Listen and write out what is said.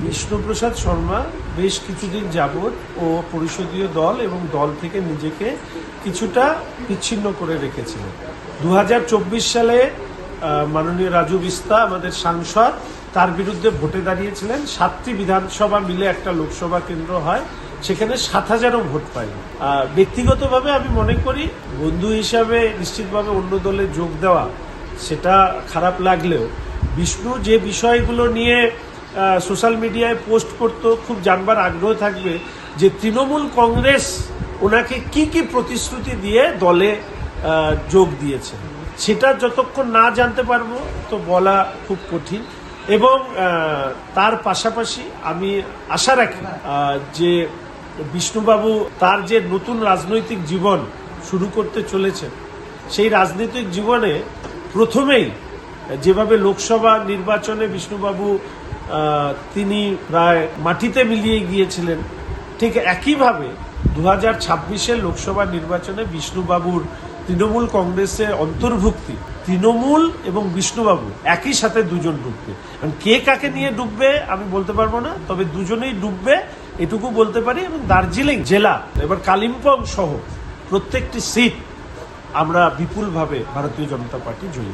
বিষ্ণুপ্রসাদ শর্মা বেশ কিছুদিন যাবৎ ও পরিষদীয় দল এবং দল থেকে নিজেকে কিছুটা বিচ্ছিন্ন করে রেখেছিলেন। 2024 সালে মাননীয় রাজু বিস্তা আমাদের সাংসদ তার বিরুদ্ধে ভোটে দাঁড়িয়েছিলেন। 7টি বিধানসভা মিলে একটা লোকসভা কেন্দ্র হয়, সেখানে 7,000ও ভোট পায়নি। ব্যক্তিগতভাবে আমি মনে করি বন্ধু হিসাবে নিশ্চিতভাবে অন্য দলে যোগ দেওয়া সেটা খারাপ লাগলেও বিষ্ণু যে বিষয়গুলো নিয়ে সোশ্যাল মিডিয়ায় পোস্ট করতো, খুব জানবার আগ্রহ থাকবে যে তৃণমূল কংগ্রেস ওনাকে কি কি প্রতিশ্রুতি দিয়ে দলে যোগ দিয়েছে, সেটা যতক্ষণ না জানতে পারবো তো বলা খুব কঠিন। এবং তার পাশাপাশি আমি আশা রাখি যে বিষ্ণুবাবু তার যে নতুন রাজনৈতিক জীবন শুরু করতে চলেছেন, সেই রাজনৈতিক জীবনে প্রথমেই যেভাবে লোকসভা নির্বাচনে বিষ্ণুবাবু তিনি প্রায় মাটিতে মিলিয়ে গিয়েছিলেন, ঠিক একইভাবে 2026-এর লোকসভা নির্বাচনে বিষ্ণুবাবুর তৃণমূল কংগ্রেসে অন্তর্ভুক্তি, তৃণমূল এবং বিষ্ণুবাবু একই সাথে দুজন ডুববে। কে কাকে নিয়ে ডুববে আমি বলতে পারবো না, তবে দুজনেই ডুববে এটুকু বলতে পারি। এবং দার্জিলিং জেলা এবার কালিম্পং সহ প্রত্যেকটি সিট আমরা বিপুলভাবে ভারতীয় জনতা পার্টি জয়ী।